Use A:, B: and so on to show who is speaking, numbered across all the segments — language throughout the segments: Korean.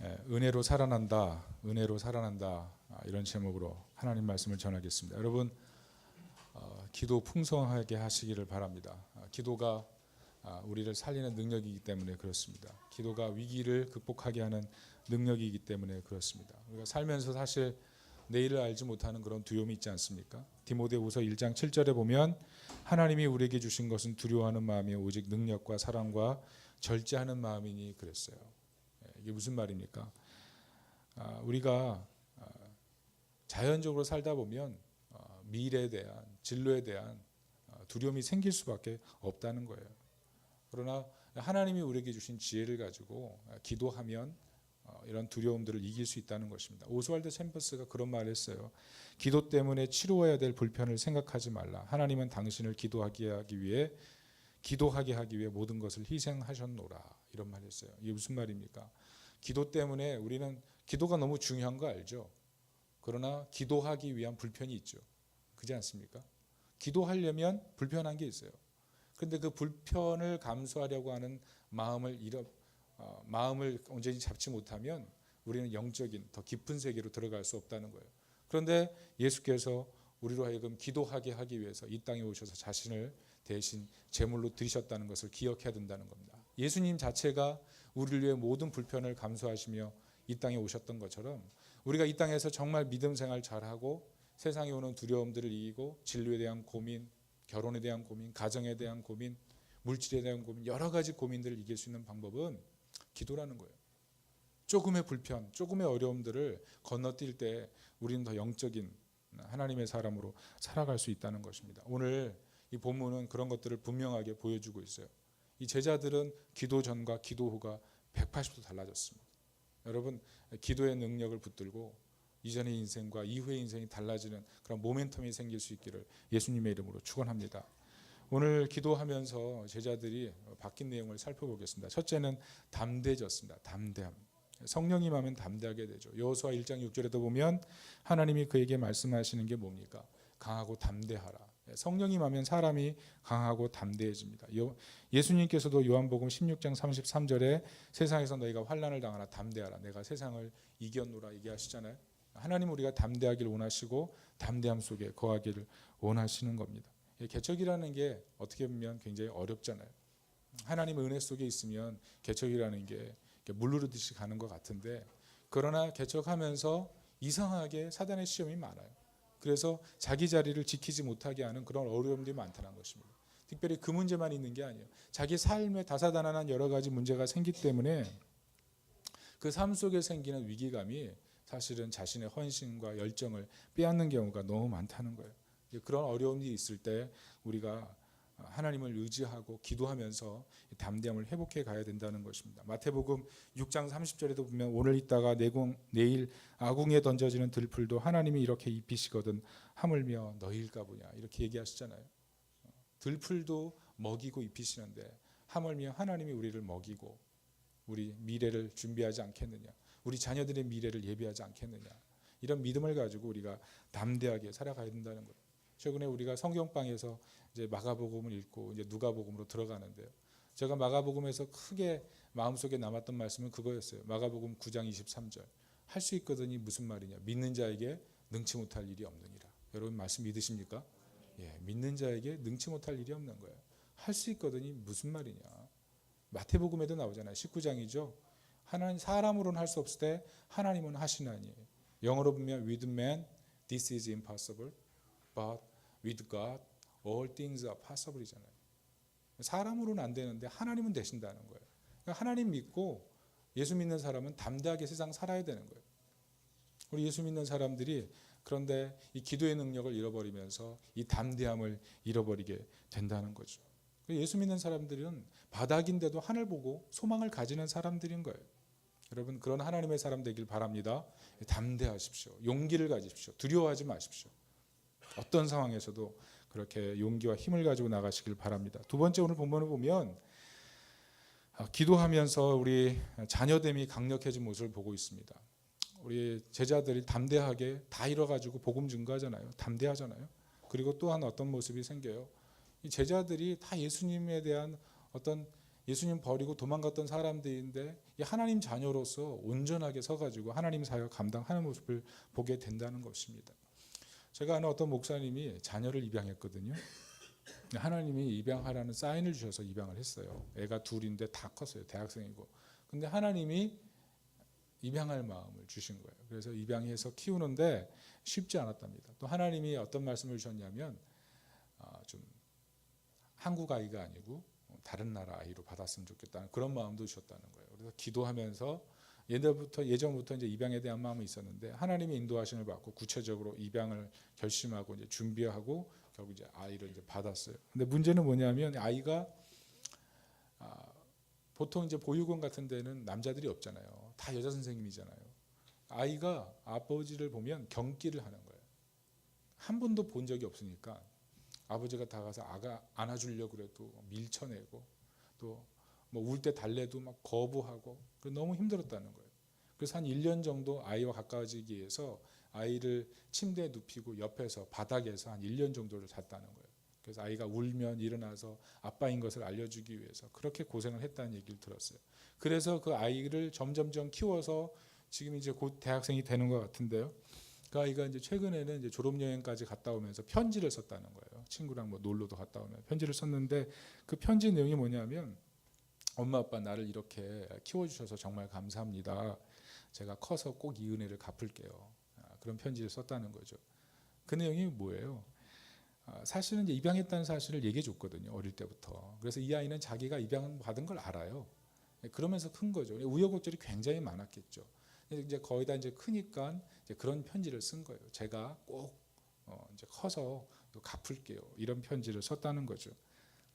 A: 은혜로 살아난다, 은혜로 살아난다, 이런 제목으로 하나님 말씀을 전하겠습니다. 여러분, 기도 풍성하게 하시기를 바랍니다. 기도가 우리를 살리는 능력이기 때문에 그렇습니다. 기도가 위기를 극복하게 하는 능력이기 때문에 그렇습니다. 우리가 살면서 사실 내일을 알지 못하는 그런 두려움이 있지 않습니까? 디모데후서 1장 7절에 보면 하나님이 우리에게 주신 것은 두려워하는 마음이 오직 능력과 사랑과 절제하는 마음이니 그랬어요. 이게 무슨 말입니까? 우리가 자연적으로 살다 보면 미래에 대한, 진로에 대한 두려움이 생길 수밖에 없다는 거예요. 그러나 하나님이 우리에게 주신 지혜를 가지고 기도하면 이런 두려움들을 이길 수 있다는 것입니다. 오스왈드 챔버스가 그런 말을 했어요. 기도 때문에 치루어야 될 불편을 생각하지 말라. 하나님은 당신을 기도하게 하기 위해 모든 것을 희생하셨노라. 이런 말을 했어요. 이게 무슨 말입니까? 기도 때문에 우리는 기도가 너무 중요한 거 알죠? 그러나 기도하기 위한 불편이 있죠. 그렇지 않습니까? 기도하려면 불편한 게 있어요. 그런데 그 불편을 감수하려고 하는 마음을 온전히 잡지 못하면 우리는 영적인 더 깊은 세계로 들어갈 수 없다는 거예요. 그런데 예수께서 우리로 하여금 기도하게 하기 위해서 이 땅에 오셔서 자신을 대신 제물로 드리셨다는 것을 기억해야 된다는 겁니다. 예수님 자체가 우리를 위해 모든 불편을 감수하시며 이 땅에 오셨던 것처럼 우리가 이 땅에서 정말 믿음 생활 잘하고 세상에 오는 두려움들을 이기고 진로에 대한 고민, 결혼에 대한 고민, 가정에 대한 고민, 물질에 대한 고민, 여러 가지 고민들을 이길 수 있는 방법은 기도라는 거예요. 조금의 불편, 조금의 어려움들을 건너뛸 때 우리는 더 영적인 하나님의 사람으로 살아갈 수 있다는 것입니다. 오늘 이 본문은 그런 것들을 분명하게 보여주고 있어요. 이 제자들은 기도 전과 기도 후가 180도 달라졌습니다. 여러분, 기도의 능력을 붙들고 이전의 인생과 이후의 인생이 달라지는 그런 모멘텀이 생길 수 있기를 예수님의 이름으로 축원합니다. 오늘 기도하면서 제자들이 바뀐 내용을 살펴보겠습니다. 첫째는 담대해졌습니다. 담대함. 성령이 임하면 담대하게 되죠. 여호수아 1장 6절에도 보면 하나님이 그에게 말씀하시는 게 뭡니까? 강하고 담대하라. 성령이 임하면 사람이 강하고 담대해집니다. 예수님께서도 요한복음 16장 33절에 세상에서 너희가 환난을 당하나 담대하라. 내가 세상을 이겼노라 얘기하시잖아요. 하나님은 우리가 담대하기를 원하시고 담대함 속에 거하기를 원하시는 겁니다. 개척이라는 게 어떻게 보면 굉장히 어렵잖아요. 하나님의 은혜 속에 있으면 개척이라는 게 물 흐르듯이 가는 것 같은데, 그러나 개척하면서 이상하게 사단의 시험이 많아요. 그래서 자기 자리를 지키지 못하게 하는 그런 어려움들이 많다는 것입니다. 특별히 그 문제만 있는 게 아니에요. 자기 삶에 다사다난한 여러 가지 문제가 생기기 때문에 그 삶 속에 생기는 위기감이 사실은 자신의 헌신과 열정을 빼앗는 경우가 너무 많다는 거예요. 그런 어려움이 있을 때 우리가 하나님을 의지하고 기도하면서 담대함을 회복해 가야 된다는 것입니다. 마태복음 6장 30절에도 보면 오늘 있다가 내일 아궁이에 던져지는 들풀도 하나님이 이렇게 입히시거든 하물며 너희일까 보냐 이렇게 얘기하시잖아요. 들풀도 먹이고 입히시는데 하물며 하나님이 우리를 먹이고 우리 미래를 준비하지 않겠느냐, 우리 자녀들의 미래를 예비하지 않겠느냐, 이런 믿음을 가지고 우리가 담대하게 살아가야 된다는 거예요. 최근에 우리가 성경방에서 이제 마가복음을 읽고 이제 누가복음으로 들어가는데요. 제가 마가복음에서 크게 마음속에 남았던 말씀은 그거였어요. 마가복음 9장 23절. 할 수 있거든이 무슨 말이냐? 믿는 자에게 능치 못할 일이 없느니라. 여러분 말씀 믿으십니까? 예, 믿는 자에게 능치 못할 일이 없는 거예요. 할 수 있거든이 무슨 말이냐? 마태복음에도 나오잖아요. 19장이죠. 하나님 사람으로는 할 수 없을 때 하나님은 하시나니. 영어로 보면 with man this is impossible, but with God all things are possible이잖아요. 사람으로는 안 되는데 하나님은 되신다는 거예요. 그러니까 하나님 믿고 예수 믿는 사람은 담대하게 세상 살아야 되는 거예요. 우리 예수 믿는 사람들이 그런데 이 기도의 능력을 잃어버리면서 이 담대함을 잃어버리게 된다는 거죠. 예수 믿는 사람들은 바닥인데도 하늘 보고 소망을 가지는 사람들인 거예요. 여러분 그런 하나님의 사람 되길 바랍니다. 담대하십시오. 용기를 가지십시오. 두려워하지 마십시오. 어떤 상황에서도 그렇게 용기와 힘을 가지고 나가시길 바랍니다. 두 번째, 오늘 본문을 보면 기도하면서 우리 자녀됨이 강력해진 모습을 보고 있습니다. 우리 제자들이 담대하게 다 잃어가지고 복음 증거하잖아요. 담대하잖아요. 그리고 또한 어떤 모습이 생겨요. 이 제자들이 다 예수님에 대한 어떤 예수님 버리고 도망갔던 사람들인데 이 하나님 자녀로서 온전하게 서가지고 하나님 사역 감당하는 모습을 보게 된다는 것입니다. 제가 아는 어떤 목사님이 자녀를 입양했거든요. 하나님이 입양하라는 사인을 주셔서 입양을 했어요. 애가 둘인데 다 컸어요. 대학생이고. 근데 하나님이 입양할 마음을 주신 거예요. 그래서 입양해서 키우는데 쉽지 않았답니다. 또 하나님이 어떤 말씀을 주셨냐면 좀 한국 아이가 아니고 다른 나라 아이로 받았으면 좋겠다는 그런 마음도 주셨다는 거예요. 그래서 기도하면서 예전부터 이제 입양에 대한 마음이 있었는데 하나님의 인도하심을 받고 구체적으로 입양을 결심하고 이제 준비하고 결국 이제 아이를 이제 받았어요. 근데 문제는 뭐냐면 아이가 보통 이제 보육원 같은 데는 남자들이 없잖아요. 다 여자 선생님이잖아요. 아이가 아버지를 보면 경기를 하는 거예요. 한 번도 본 적이 없으니까 아버지가 다가서 아가 안아주려고 그래도 밀쳐내고 또 뭐 울 때 달래도 막 거부하고 너무 힘들었다는 거예요. 그래서 한 1년 정도 아이와 가까워지기 위해서 아이를 침대에 눕히고 옆에서 바닥에서 한 1년 정도를 잤다는 거예요. 그래서 아이가 울면 일어나서 아빠인 것을 알려주기 위해서 그렇게 고생을 했다는 얘기를 들었어요. 그래서 그 아이를 점점점 키워서 지금 이제 곧 대학생이 되는 것 같은데요. 그 아이가 이제 최근에는 이제 졸업여행까지 갔다 오면서 편지를 썼다는 거예요. 친구랑 뭐 놀러도 갔다 오면 편지를 썼는데 그 편지 내용이 뭐냐면 엄마 아빠 나를 이렇게 키워주셔서 정말 감사합니다. 제가 커서 꼭 이 은혜를 갚을게요. 그런 편지를 썼다는 거죠. 그 내용이 뭐예요? 사실은 이제 입양했다는 사실을 얘기해 줬거든요. 어릴 때부터. 그래서 이 아이는 자기가 입양받은 걸 알아요. 그러면서 큰 거죠. 우여곡절이 굉장히 많았겠죠. 이제 거의 다 이제 크니까 이제 그런 편지를 쓴 거예요. 제가 꼭 이제 커서 갚을게요. 이런 편지를 썼다는 거죠.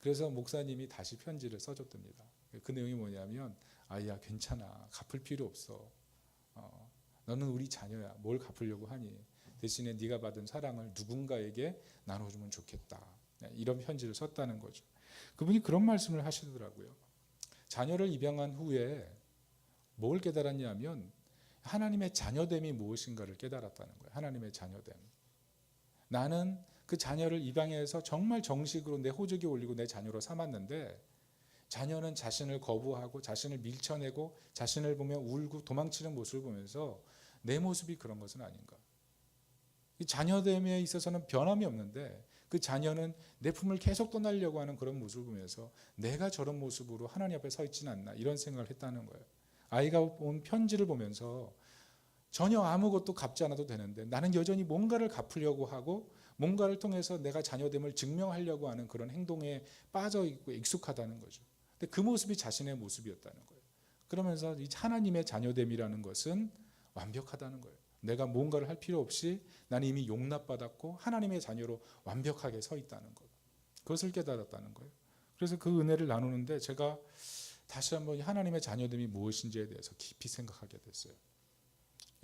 A: 그래서 목사님이 다시 편지를 써줬답니다. 그 내용이 뭐냐면 아이야 괜찮아. 갚을 필요 없어. 너는 우리 자녀야. 뭘 갚으려고 하니. 대신에 네가 받은 사랑을 누군가에게 나눠주면 좋겠다. 이런 편지를 썼다는 거죠. 그분이 그런 말씀을 하시더라고요. 자녀를 입양한 후에 뭘 깨달았냐면 하나님의 자녀됨이 무엇인가를 깨달았다는 거예요. 하나님의 자녀됨. 나는 그 자녀를 입양해서 정말 정식으로 내 호적에 올리고 내 자녀로 삼았는데 자녀는 자신을 거부하고 자신을 밀쳐내고 자신을 보며 울고 도망치는 모습을 보면서 내 모습이 그런 것은 아닌가. 이 자녀됨에 있어서는 변함이 없는데 그 자녀는 내 품을 계속 떠나려고 하는 그런 모습을 보면서 내가 저런 모습으로 하나님 앞에 서 있지는 않나 이런 생각을 했다는 거예요. 아이가 온 편지를 보면서 전혀 아무것도 갚지 않아도 되는데 나는 여전히 뭔가를 갚으려고 하고 뭔가를 통해서 내가 자녀됨을 증명하려고 하는 그런 행동에 빠져 있고 익숙하다는 거죠. 근데 그 모습이 자신의 모습이었다는 거예요. 그러면서 이 하나님의 자녀됨이라는 것은 완벽하다는 거예요. 내가 뭔가를 할 필요 없이 나는 이미 용납받았고 하나님의 자녀로 완벽하게 서 있다는 것. 그것을 깨달았다는 거예요. 그래서 그 은혜를 나누는데 제가 다시 한번 하나님의 자녀됨이 무엇인지에 대해서 깊이 생각하게 됐어요.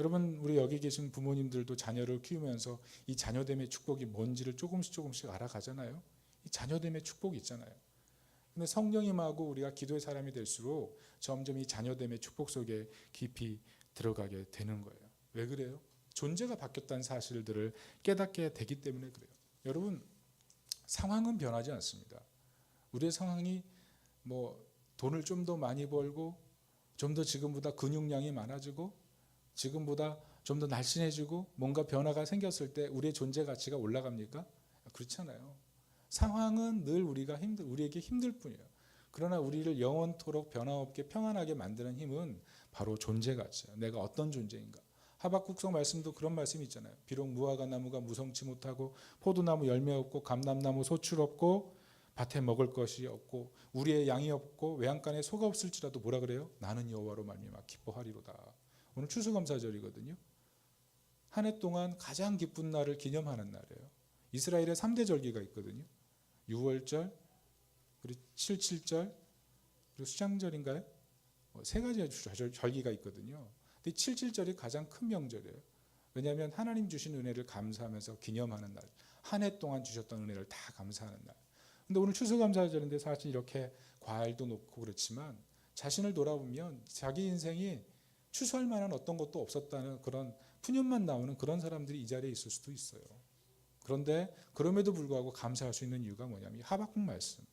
A: 여러분 우리 여기 계신 부모님들도 자녀를 키우면서 이 자녀됨의 축복이 뭔지를 조금씩 알아가잖아요. 이 자녀됨의 축복이 있잖아요. 근데 성령 임하고 우리가 기도의 사람이 될수록 점점 이 자녀됨의 축복 속에 깊이 들어가게 되는 거예요. 왜 그래요? 존재가 바뀌었다는 사실들을 깨닫게 되기 때문에 그래요. 여러분 상황은 변하지 않습니다. 우리의 상황이 뭐 돈을 좀 더 많이 벌고 좀 더 지금보다 근육량이 많아지고 지금보다 좀 더 날씬해지고 뭔가 변화가 생겼을 때 우리의 존재 가치가 올라갑니까? 그렇잖아요. 상황은 늘 우리에게 힘들 뿐이에요. 그러나 우리를 영원토록 변함없게 평안하게 만드는 힘은 바로 존재 가치예요. 내가 어떤 존재인가. 하박국서 말씀도 그런 말씀이 있잖아요. 비록 무화과 나무가 무성치 못하고 포도나무 열매 없고 감람나무 소출 없고 밭에 먹을 것이 없고 우리의 양이 없고 외양간에 소가 없을지라도 뭐라 그래요? 나는 여호와로 말미암아 기뻐하리로다. 오늘 추수감사절이거든요. 한 해 동안 가장 기쁜 날을 기념하는 날이에요. 이스라엘의 3대 절기가 있거든요. 6월절, 그리고 7.7절, 그리고 수장절인가요? 세 가지 절기가 있거든요. 근데 7.7절이 가장 큰 명절이에요. 왜냐하면 하나님 주신 은혜를 감사하면서 기념하는 날. 한 해 동안 주셨던 은혜를 다 감사하는 날. 근데 오늘 추수감사절인데 사실 이렇게 과일도 놓고 그렇지만 자신을 돌아보면 자기 인생이 추수할 만한 어떤 것도 없었다는 그런 푸념만 나오는 그런 사람들이 이 자리에 있을 수도 있어요. 그런데 그럼에도 불구하고 감사할 수 있는 이유가 뭐냐면 하박국 말씀.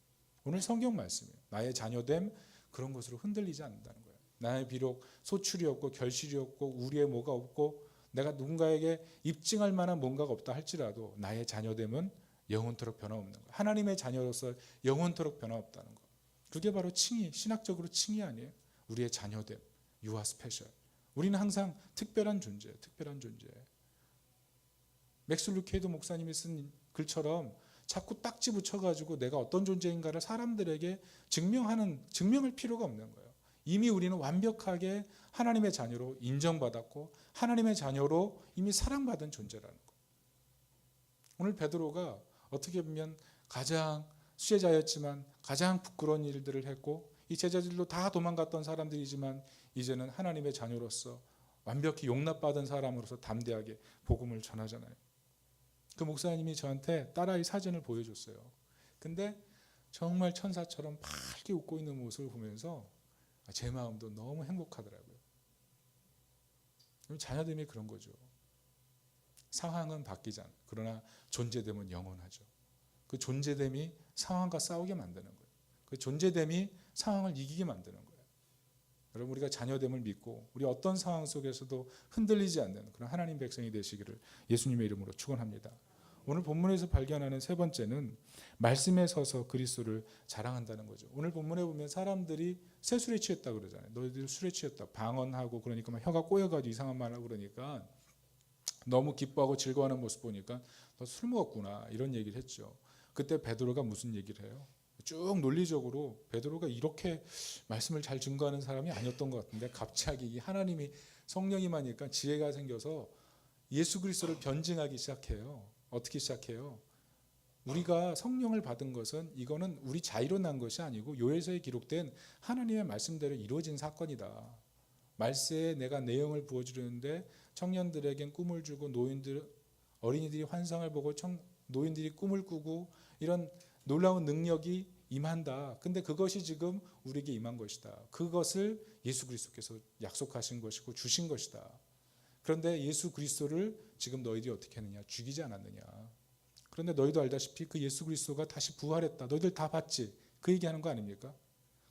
A: 오늘 성경 말씀이에요. 나의 자녀됨 그런 것으로 흔들리지 않는다는 거예요. 나의 비록 소출이 없고 결실이 없고 우리의 뭐가 없고 내가 누군가에게 입증할 만한 뭔가가 없다 할지라도 나의 자녀됨은 영원토록 변함없는 거예요. 하나님의 자녀로서 영원토록 변함없다는 거. 그게 바로 칭의, 신학적으로 칭의 아니에요. 우리의 자녀됨, you are special. 우리는 항상 특별한 존재예요. 특별한 존재. 맥스 루케이도 목사님이 쓴 글처럼 자꾸 딱지 붙여가지고 내가 어떤 존재인가를 사람들에게 증명할 필요가 없는 거예요. 이미 우리는 완벽하게 하나님의 자녀로 인정받았고 하나님의 자녀로 이미 사랑받은 존재라는 거. 오늘 베드로가 어떻게 보면 가장 수혜자였지만 가장 부끄러운 일들을 했고 이 제자들도 다 도망갔던 사람들이지만 이제는 하나님의 자녀로서 완벽히 용납받은 사람으로서 담대하게 복음을 전하잖아요. 그 목사님이 저한테 딸아이 사진을 보여줬어요. 근데 정말 천사처럼 밝게 웃고 있는 모습을 보면서 제 마음도 너무 행복하더라고요. 자녀됨이 그런 거죠. 상황은 바뀌지 않아요. 그러나 존재됨은 영원하죠. 그 존재됨이 상황과 싸우게 만드는 거예요. 그 존재됨이 상황을 이기게 만드는 거예요. 여러분 우리가 자녀됨을 믿고 우리 어떤 상황 속에서도 흔들리지 않는 그런 하나님 백성이 되시기를 예수님의 이름으로 축원합니다. 오늘 본문에서 발견하는 세 번째는 말씀에 서서 그리스도를 자랑한다는 거죠. 오늘 본문에 보면 사람들이 새 술에 취했다 그러잖아요. 너희들 술에 취했다. 방언하고 그러니까 막 혀가 꼬여가지고 이상한 말 하고 그러니까 너무 기뻐하고 즐거워하는 모습 보니까 너 술 먹었구나 이런 얘기를 했죠. 그때 베드로가 무슨 얘기를 해요? 쭉 논리적으로 베드로가 이렇게 말씀을 잘 증거하는 사람이 아니었던 것 같은데 갑자기 이 하나님이 성령이 임하니까 지혜가 생겨서 예수 그리스도를 변증하기 시작해요. 어떻게 시작해요? 우리가 성령을 받은 것은 이거는 우리 자의로 난 것이 아니고 요엘서에 기록된 하나님의 말씀대로 이루어진 사건이다. 말세에 내가 내용을 부어주려는데 청년들에겐 꿈을 주고 어린이들이 환상을 보고 노인들이 꿈을 꾸고 이런 놀라운 능력이 임한다. 근데 그것이 지금 우리에게 임한 것이다. 그것을 예수 그리스도께서 약속하신 것이고 주신 것이다. 그런데 예수 그리스도를 지금 너희들이 어떻게 했느냐? 죽이지 않았느냐? 그런데 너희도 알다시피 그 예수 그리스도가 다시 부활했다. 너희들 다 봤지? 그 얘기하는 거 아닙니까?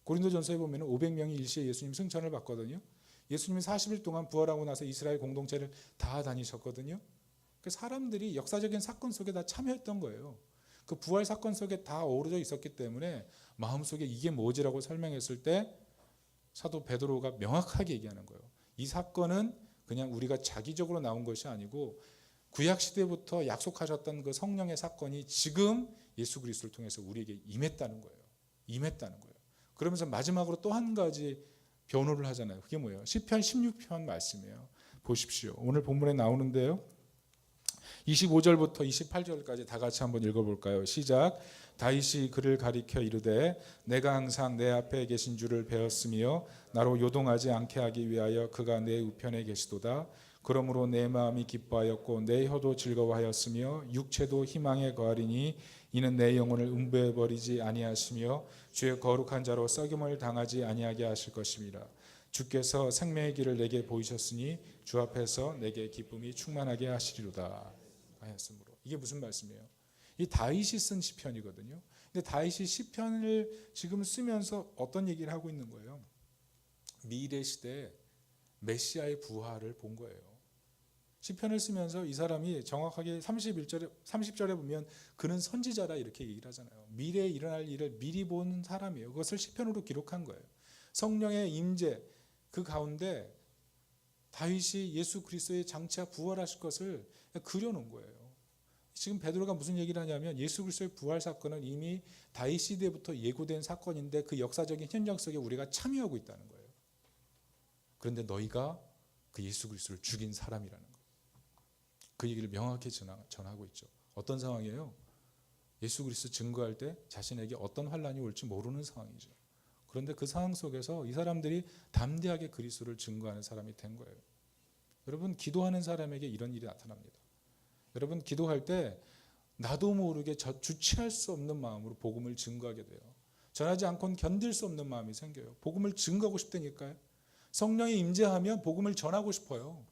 A: 고린도전서에 보면 500명이 일시에 예수님 승천을 받거든요. 예수님이 40일 동안 부활하고 나서 이스라엘 공동체를 다 다니셨거든요. 그 사람들이 역사적인 사건 속에 다 참여했던 거예요. 그 부활 사건 속에 다 어우러져 있었기 때문에 마음속에 이게 뭐지라고 설명했을 때 사도 베드로가 명확하게 얘기하는 거예요. 이 사건은 그냥 우리가 자기적으로 나온 것이 아니고 구약 시대부터 약속하셨던 그 성령의 사건이 지금 예수 그리스도를 통해서 우리에게 임했다는 거예요. 임했다는 거예요. 그러면서 마지막으로 또 한 가지 변호를 하잖아요. 그게 뭐예요? 시편 16편 말씀이에요. 보십시오. 오늘 본문에 나오는데요. 25절부터 28절까지 다 같이 한번 읽어볼까요? 시작. 다윗이 그를 가리켜 이르되 내가 항상 내 앞에 계신 줄을 배웠으며 나로 요동하지 않게 하기 위하여 그가 내 우편에 계시도다. 그러므로 내 마음이 기뻐하였고 내 혀도 즐거워하였으며 육체도 희망에 거하리니 이는 내 영혼을 음부해버리지 아니하시며 주의 거룩한 자로 썩임을 당하지 아니하게 하실 것입니다. 주께서 생명의 길을 내게 보이셨으니 주 앞에서 내게 기쁨이 충만하게 하시리로다 하였으므로. 이게 무슨 말씀이에요? 이 다윗이 쓴 시편이거든요. 근데 다윗이 시편을 지금 쓰면서 어떤 얘기를 하고 있는 거예요? 미래 시대에 메시아의 부활을 본 거예요. 시편을 쓰면서 이 사람이 정확하게 30절에 보면 그는 선지자라 이렇게 얘기를 하잖아요. 미래에 일어날 일을 미리 본 사람이에요. 그것을 시편으로 기록한 거예요. 성령의 임재 그 가운데 다윗이 예수 그리스도의 장차 부활하실 것을 그려놓은 거예요. 지금 베드로가 무슨 얘기를 하냐면 예수 그리스도의 부활 사건은 이미 다윗 시대부터 예고된 사건인데 그 역사적인 현장 속에 우리가 참여하고 있다는 거예요. 그런데 너희가 그 예수 그리스도를 죽인 사람이라는 거예요. 그 얘기를 명확히 전하고 있죠. 어떤 상황이에요? 예수 그리스도 증거할 때 자신에게 어떤 환란이 올지 모르는 상황이죠. 그런데 그 상황 속에서 이 사람들이 담대하게 그리스도를 증거하는 사람이 된 거예요. 여러분 기도하는 사람에게 이런 일이 나타납니다. 여러분 기도할 때 나도 모르게 주체할 수 없는 마음으로 복음을 증거하게 돼요. 전하지 않고는 견딜 수 없는 마음이 생겨요. 복음을 증거하고 싶다니까요. 성령이 임재하면 복음을 전하고 싶어요.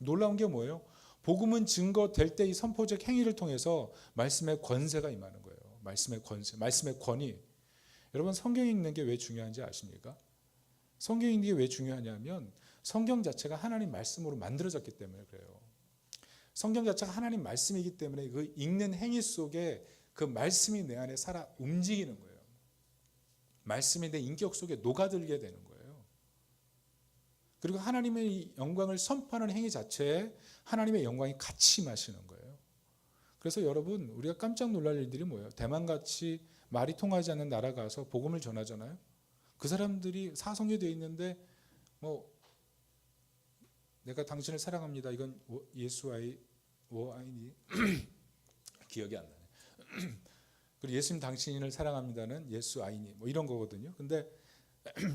A: 놀라운 게 뭐예요? 복음은 증거될 때 이 선포적 행위를 통해서 말씀의 권세가 임하는 거예요. 말씀의 권세, 말씀의 권위. 여러분 성경 읽는 게 왜 중요한지 아십니까? 성경 읽는 게 왜 중요하냐면 성경 자체가 하나님 말씀으로 만들어졌기 때문에 그래요. 성경 자체가 하나님 말씀이기 때문에 그 읽는 행위 속에 그 말씀이 내 안에 살아 움직이는 거예요. 말씀이 내 인격 속에 녹아들게 되는 거예요. 그리고 하나님의 영광을 선포하는 행위 자체에 하나님의 영광이 같이 임하시는 거예요. 그래서 여러분 우리가 깜짝 놀랄 일들이 뭐예요? 대만같이 말이 통하지 않는 나라 가서 복음을 전하잖아요. 그 사람들이 사성이 되어 있는데 뭐 내가 당신을 사랑합니다. 이건 예수와의 아이니 기억이 안 나네. 그리고 예수님 당신을 사랑합니다는 예수 아이니 뭐 이런 거거든요. 근데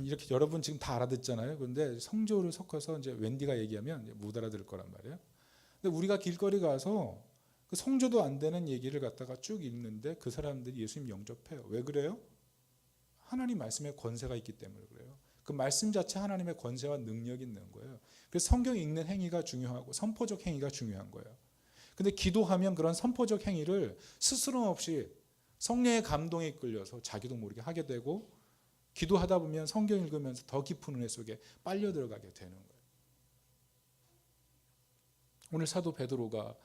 A: 이렇게 여러분 지금 다 알아듣잖아요. 그런데 성조를 섞어서 이제 웬디가 얘기하면 못 알아들을 거란 말이에요. 근데 우리가 길거리 가서 그 성조도 안 되는 얘기를 갖다가 쭉 읽는데 그 사람들이 예수님 영접해요. 왜 그래요? 하나님 말씀에 권세가 있기 때문에 그래요. 그 말씀 자체 하나님의 권세와 능력이 있는 거예요. 그래서 성경 읽는 행위가 중요하고 선포적 행위가 중요한 거예요. 근데 기도하면 그런 선포적 행위를 스스럼 없이 성령의 감동에 이끌려서 자기도 모르게 하게 되고 기도하다 보면 성경 읽으면서 더 깊은 은혜 속에 빨려 들어가게 되는 거예요. 오늘 사도 베드로가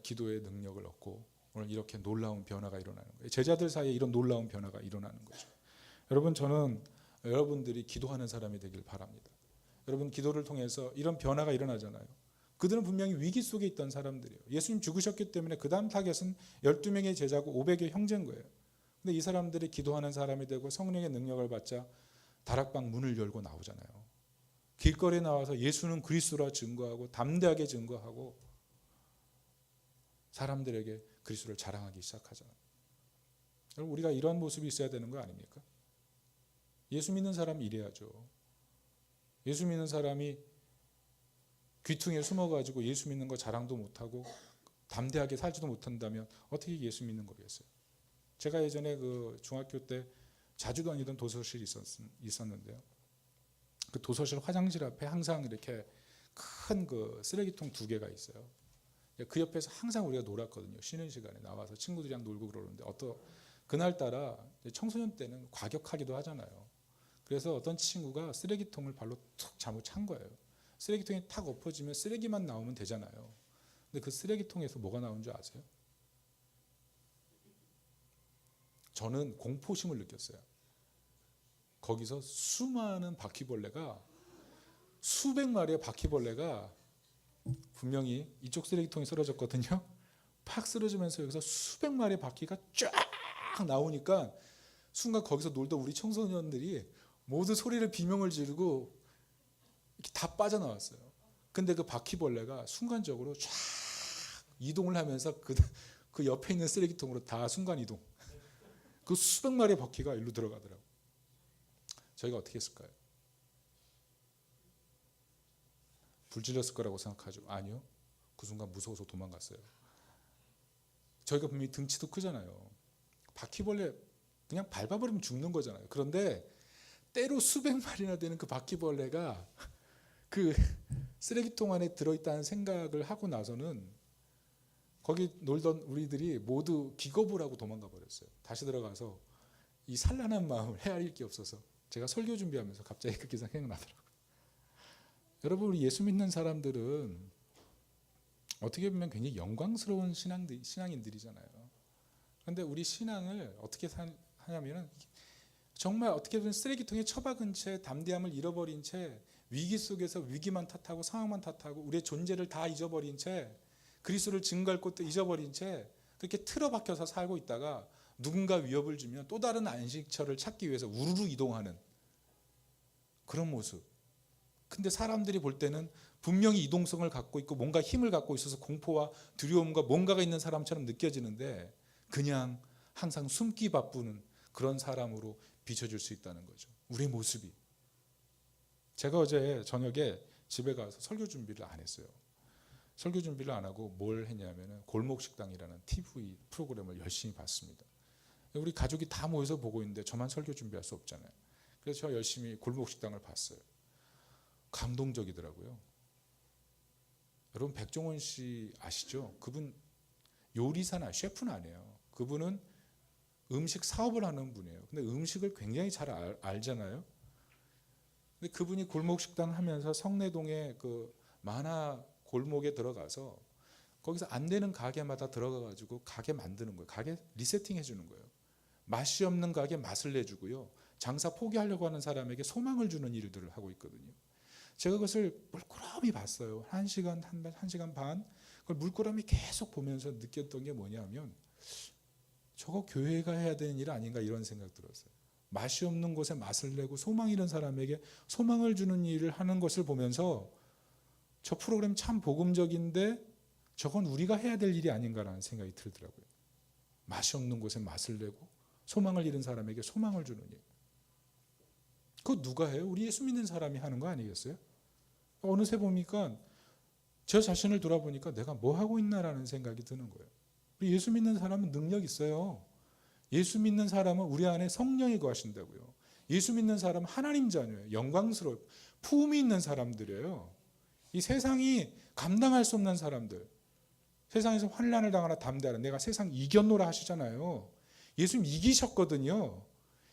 A: 기도의 능력을 얻고 오늘 이렇게 놀라운 변화가 일어나는 거예요. 제자들 사이에 이런 놀라운 변화가 일어나는 거죠. 여러분 저는 여러분들이 기도하는 사람이 되길 바랍니다. 여러분 기도를 통해서 이런 변화가 일어나잖아요. 그들은 분명히 위기 속에 있던 사람들이에요. 예수님 죽으셨기 때문에 그 다음 타겟은 12명의 제자고 500의 형제인 거예요. 근데 이 사람들이 기도하는 사람이 되고 성령의 능력을 받자 다락방 문을 열고 나오잖아요. 길거리에 나와서 예수는 그리스도라 증거하고 담대하게 증거하고 사람들에게 그리스도를 자랑하기 시작하잖아요. 여러분 우리가 이런 모습이 있어야 되는 거 아닙니까? 예수 믿는 사람이 이래야죠. 예수 믿는 사람이 귀퉁이에 숨어가지고 예수 믿는 거 자랑도 못하고 담대하게 살지도 못한다면 어떻게 예수 믿는 거겠어요? 제가 예전에 그 중학교 때 자주 다니던 도서실이 있었는데요. 그 도서실 화장실 앞에 항상 이렇게 큰 그 쓰레기통 2개가 있어요. 그 옆에서 항상 우리가 놀았거든요. 쉬는 시간에 나와서 친구들이랑 놀고 그러는데 그날따라 청소년 때는 과격하기도 하잖아요. 그래서 어떤 친구가 쓰레기통을 발로 툭 잘못 찬 거예요. 쓰레기통이 탁 엎어지면 쓰레기만 나오면 되잖아요. 근데 그 쓰레기통에서 뭐가 나온 줄 아세요? 저는 공포심을 느꼈어요. 거기서 수많은 바퀴벌레가 수백 마리의 바퀴벌레가 분명히 이쪽 쓰레기통이 쓰러졌거든요. 팍 쓰러지면서 여기서 수백 마리의 바퀴가 쫙 나오니까 순간 거기서 놀던 우리 청소년들이 모두 소리를 비명을 지르고 이렇게 다 빠져나왔어요. 근데 그 바퀴벌레가 순간적으로 쫙 이동을 하면서 그 옆에 있는 쓰레기통으로 다 순간 이동. 그 수백 마리의 바퀴가 일로 들어가더라고요. 저희가 어떻게 했을까요? 불질렀을 거라고 생각하죠. 아니요. 그 순간 무서워서 도망갔어요. 저희가 분명히 등치도 크잖아요. 바퀴벌레 그냥 밟아버리면 죽는 거잖아요. 그런데 때로 수백 마리나 되는 그 바퀴벌레가 그 쓰레기통 안에 들어있다는 생각을 하고 나서는 거기 놀던 우리들이 모두 기겁을 하고 도망가 버렸어요. 다시 들어가서 이 산란한 마음을 헤아릴 게 없어서 제가 설교 준비하면서 갑자기 그 기사 생각나더라고요. 여러분 우리 예수 믿는 사람들은 어떻게 보면 굉장히 영광스러운 신앙인들이잖아요. 그런데 우리 신앙을 어떻게 하냐면은 정말 어떻게 보면 쓰레기통에 처박은 채 담대함을 잃어버린 채 위기 속에서 위기만 탓하고 상황만 탓하고 우리의 존재를 다 잊어버린 채 그리스도를 증거할 것도 잊어버린 채 그렇게 틀어박혀서 살고 있다가 누군가 위협을 주면 또 다른 안식처를 찾기 위해서 우르르 이동하는 그런 모습. 근데 사람들이 볼 때는 분명히 이동성을 갖고 있고 뭔가 힘을 갖고 있어서 공포와 두려움과 뭔가가 있는 사람처럼 느껴지는데 그냥 항상 숨기 바쁘는 그런 사람으로 비춰질 수 있다는 거죠. 우리 모습이. 제가 어제 저녁에 집에 가서 설교 준비를 안 했어요. 설교 준비를 안 하고 뭘 했냐면 골목식당이라는 TV 프로그램을 열심히 봤습니다. 우리 가족이 다 모여서 보고 있는데 저만 설교 준비할 수 없잖아요. 그래서 제가 열심히 골목식당을 봤어요. 감동적이더라고요. 여러분 백종원 씨 아시죠? 그분 요리사나 셰프는 아니에요. 그분은 음식 사업을 하는 분이에요. 근데 음식을 굉장히 잘 알잖아요. 근데 그분이 골목 식당 하면서 성내동의 그 만화 골목에 들어가서 거기서 안 되는 가게마다 들어가 가지고 가게 만드는 거예요. 가게 리세팅 해주는 거예요. 맛이 없는 가게 맛을 내주고요. 장사 포기하려고 하는 사람에게 소망을 주는 일들을 하고 있거든요. 제가 그것을 물끄러미 봤어요. 1시간, 1시간 반. 그걸 물끄러미 계속 보면서 느꼈던 게 뭐냐면 저거 교회가 해야 되는 일 아닌가 이런 생각 들었어요. 맛이 없는 곳에 맛을 내고 소망 잃은 사람에게 소망을 주는 일을 하는 것을 보면서 저 프로그램 참 복음적인데 저건 우리가 해야 될 일이 아닌가라는 생각이 들더라고요. 맛이 없는 곳에 맛을 내고 소망을 잃은 사람에게 소망을 주는 일. 그거 누가 해요? 우리 예수 믿는 사람이 하는 거 아니겠어요? 어느새 보니까 저 자신을 돌아보니까 내가 뭐 하고 있나라는 생각이 드는 거예요. 우리 예수 믿는 사람은 능력 있어요. 예수 믿는 사람은 우리 안에 성령이 거하신다고요. 예수 믿는 사람은 하나님 자녀예요. 영광스러워 품이 있는 사람들이에요. 이 세상이 감당할 수 없는 사람들, 세상에서 환난을 당하나 담대하라. 내가 세상 이겼노라 하시잖아요. 예수님 이기셨거든요.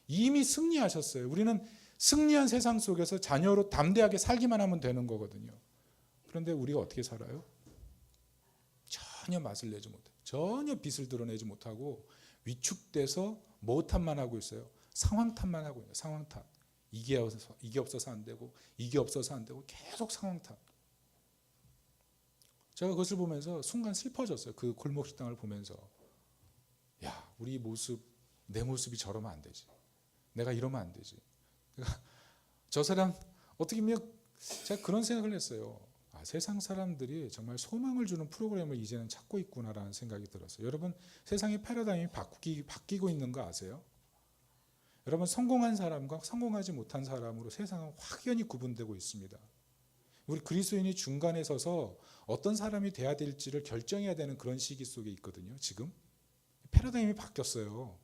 A: 이미 승리하셨어요. 우리는 승리한 세상 속에서 자녀로 담대하게 살기만 하면 되는 거거든요. 그런데 우리가 어떻게 살아요? 전혀 맛을 내지 못해요. 전혀 빛을 드러내지 못하고 위축돼서 뭐 탓만 하고 있어요. 상황 탓만 하고 있어요. 상황 탓. 이게 없어서 안 되고 이게 없어서 안 되고 계속 상황 탓. 제가 그것을 보면서 순간 슬퍼졌어요. 그 골목식당을 보면서 야, 우리 모습, 내 모습이 저러면 안 되지. 내가 이러면 안 되지. 저 사람 어떻게 보면 제가 그런 생각을 했어요. 아, 세상 사람들이 정말 소망을 주는 프로그램을 이제는 찾고 있구나라는 생각이 들었어요. 여러분, 세상의 패러다임이 바뀌고 있는 거 아세요? 여러분, 성공한 사람과 성공하지 못한 사람으로 세상은 확연히 구분되고 있습니다. 우리 그리스도인이 중간에 서서 어떤 사람이 돼야 될지를 결정해야 되는 그런 시기 속에 있거든요. 지금 패러다임이 바뀌었어요.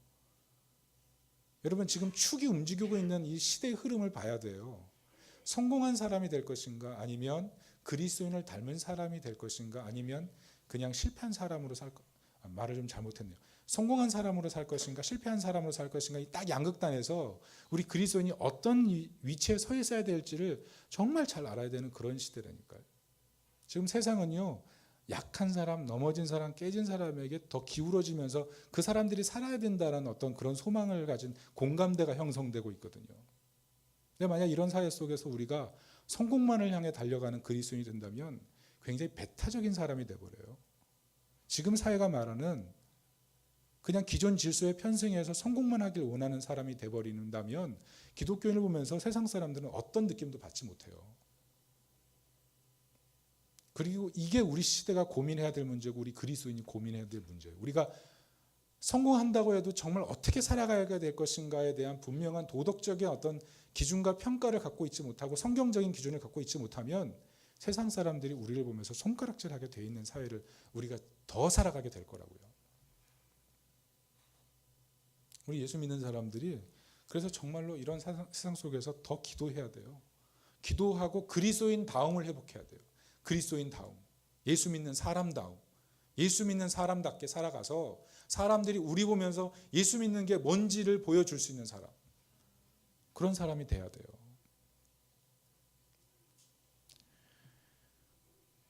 A: 여러분, 지금 축이 움직이고 있는 이 시대의 흐름을 봐야 돼요. 성공한 사람이 될 것인가, 아니면 그리스도인을 닮은 사람이 될 것인가, 아니면 그냥 실패한 사람으로 말을 좀 잘못했네요. 성공한 사람으로 살 것인가, 실패한 사람으로 살 것인가, 딱 양극단에서 우리 그리스도인이 어떤 위치에 서 있어야 될지를 정말 잘 알아야 되는 그런 시대라니까요. 지금 세상은요, 약한 사람, 넘어진 사람, 깨진 사람에게 더 기울어지면서 그 사람들이 살아야 된다는 어떤 그런 소망을 가진 공감대가 형성되고 있거든요. 근데 만약 이런 사회 속에서 우리가 성공만을 향해 달려가는 그리스도인이 된다면 굉장히 배타적인 사람이 돼버려요. 지금 사회가 말하는 그냥 기존 질서에 편승해서 성공만 하길 원하는 사람이 돼버린다면 기독교인을 보면서 세상 사람들은 어떤 느낌도 받지 못해요. 그리고 이게 우리 시대가 고민해야 될 문제고 우리 그리스도인이 고민해야 될 문제예요. 우리가 성공한다고 해도 정말 어떻게 살아가야 될 것인가에 대한 분명한 도덕적인 어떤 기준과 평가를 갖고 있지 못하고 성경적인 기준을 갖고 있지 못하면 세상 사람들이 우리를 보면서 손가락질하게 돼 있는 사회를 우리가 더 살아가게 될 거라고요. 우리 예수 믿는 사람들이 그래서 정말로 이런 세상 속에서 더 기도해야 돼요. 기도하고 그리스도인 다움을 회복해야 돼요. 그리스도인 다움, 예수 믿는 사람다움, 예수 믿는 사람답게 살아가서 사람들이 우리 보면서 예수 믿는 게 뭔지를 보여줄 수 있는 사람, 그런 사람이 돼야 돼요.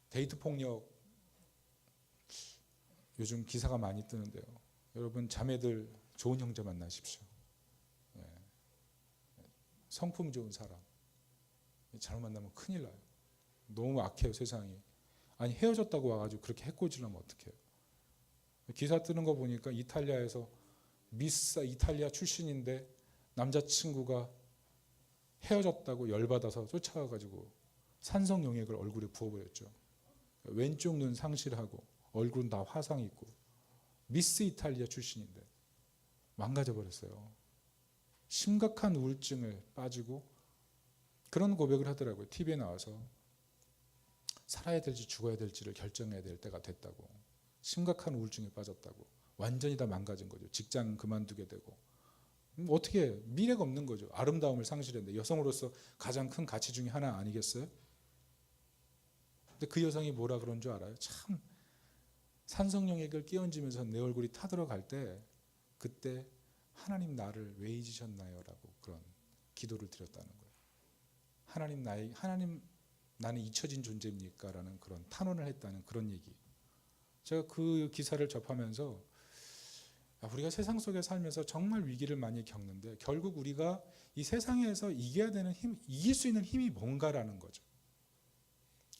A: 데이트 폭력 요즘 기사가 많이 뜨는데요. 여러분, 자매들 좋은 형제 만나십시오. 성품 좋은 사람 잘못 만나면 큰일 나요. 너무 악해요, 세상이. 아니, 헤어졌다고 와가지고 그렇게 해코지려면 어떡해요. 기사 뜨는 거 보니까 이탈리아에서 미스 이탈리아 출신인데 남자친구가 헤어졌다고 열받아서 쫓아가가지고 산성용액을 얼굴에 부어버렸죠. 왼쪽 눈 상실하고 얼굴은 다 화상 있고 미스 이탈리아 출신인데 망가져버렸어요. 심각한 우울증을 빠지고 그런 고백을 하더라고요. TV에 나와서 살아야 될지 죽어야 될지를 결정해야 될 때가 됐다고. 심각한 우울증에 빠졌다고. 완전히 다 망가진 거죠. 직장 그만두게 되고. 어떻게 미래가 없는 거죠. 아름다움을 상실했는데 여성으로서 가장 큰 가치 중에 하나 아니겠어요? 근데 그 여성이 뭐라 그런 줄 알아요? 참 산성용액을 끼얹으면서 내 얼굴이 타들어갈 때 그때 하나님 나를 왜 잊으셨나요? 라고 그런 기도를 드렸다는 거예요. 하나님 나는 잊혀진 존재입니까? 라는 그런 탄원을 했다는 그런 얘기. 제가 그 기사를 접하면서 우리가 세상 속에 살면서 정말 위기를 많이 겪는데 결국 우리가 이 세상에서 이겨야 되는 이길 수 있는 힘이 뭔가라는 거죠.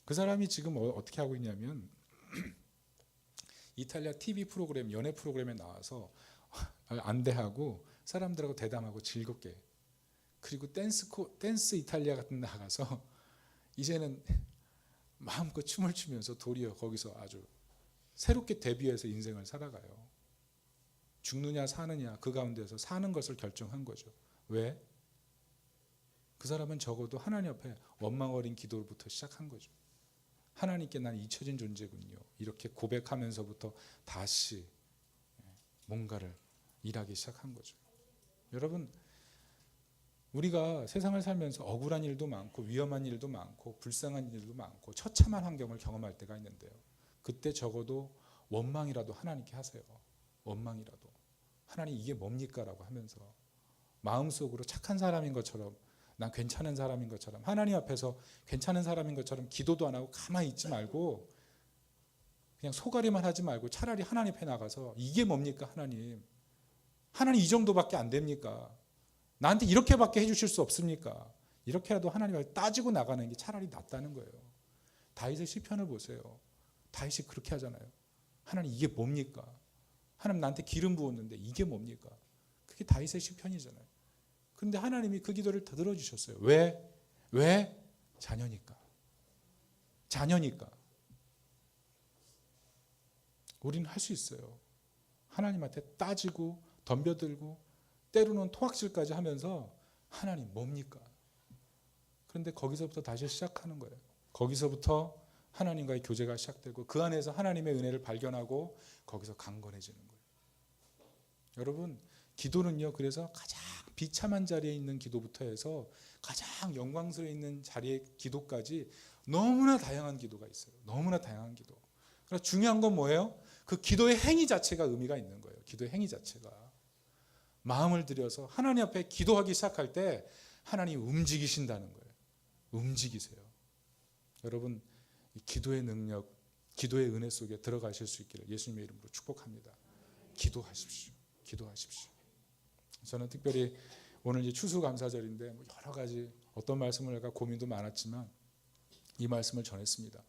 A: 그 사람이 지금 어떻게 하고 있냐면 이탈리아 TV 프로그램, 연애 프로그램에 나와서 안대하고 사람들하고 대담하고 즐겁게, 그리고 댄스 이탈리아 같은 데 나가서 이제는 마음껏 춤을 추면서 도리어 거기서 아주 새롭게 데뷔해서 인생을 살아가요. 죽느냐 사느냐 그 가운데서 사는 것을 결정한 거죠. 왜? 그 사람은 적어도 하나님 앞에 원망 어린 기도부터 시작한 거죠. 하나님께 난 잊혀진 존재군요. 이렇게 고백하면서부터 다시 뭔가를 일하기 시작한 거죠. 여러분, 우리가 세상을 살면서 억울한 일도 많고 위험한 일도 많고 불쌍한 일도 많고 처참한 환경을 경험할 때가 있는데요. 그때 적어도 원망이라도 하나님께 하세요. 원망이라도. 하나님 이게 뭡니까? 라고 하면서 마음속으로 착한 사람인 것처럼, 난 괜찮은 사람인 것처럼, 하나님 앞에서 괜찮은 사람인 것처럼 기도도 안 하고 가만히 있지 말고 그냥 소가리만 하지 말고 차라리 하나님 앞에 나가서 이게 뭡니까? 하나님 이 정도밖에 안 됩니까? 나한테 이렇게밖에 해주실 수 없습니까? 이렇게라도 하나님 앞에 따지고 나가는 게 차라리 낫다는 거예요. 다윗의 시편을 보세요. 다윗이 그렇게 하잖아요. 하나님 이게 뭡니까? 하나님 나한테 기름 부었는데 이게 뭡니까? 그게 다윗의 시편이잖아요. 그런데 하나님이 그 기도를 다 들어주셨어요. 왜? 자녀니까. 우리는 할 수 있어요. 하나님한테 따지고 덤벼들고 때로는 토악질까지 하면서 하나님 뭡니까? 그런데 거기서부터 다시 시작하는 거예요. 거기서부터 하나님과의 교제가 시작되고 그 안에서 하나님의 은혜를 발견하고 거기서 강건해지는 거예요. 여러분, 기도는요, 그래서 가장 비참한 자리에 있는 기도부터 해서 가장 영광스러워 있는 자리의 기도까지 너무나 다양한 기도가 있어요. 너무나 다양한 기도. 그래서 중요한 건 뭐예요? 그 기도의 행위 자체가 의미가 있는 거예요. 기도의 행위 자체가. 마음을 들여서 하나님 앞에 기도하기 시작할 때 하나님이 움직이신다는 거예요. 움직이세요. 여러분, 이 기도의 능력, 기도의 은혜 속에 들어가실 수 있기를 예수님의 이름으로 축복합니다. 기도하십시오. 저는 특별히 오늘 이제 추수감사절인데 여러 가지 어떤 말씀을 할까 고민도 많았지만 이 말씀을 전했습니다.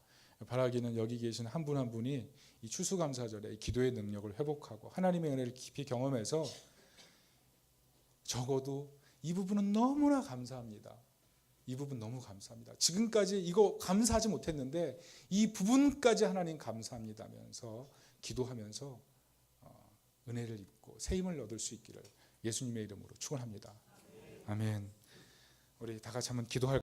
A: 바라기는 여기 계신 한 분 한 분이 이 추수감사절에 기도의 능력을 회복하고 하나님의 은혜를 깊이 경험해서 적어도 이 부분은 너무나 감사합니다. 이 부분 너무 감사합니다. 지금까지 이거 감사하지 못했는데 이 부분까지 하나님 감사합니다면서 기도하면서 은혜를 입고 새 힘을 얻을 수 있기를 예수님의 이름으로 축원합니다. 아멘. 우리 다 같이 한번 기도할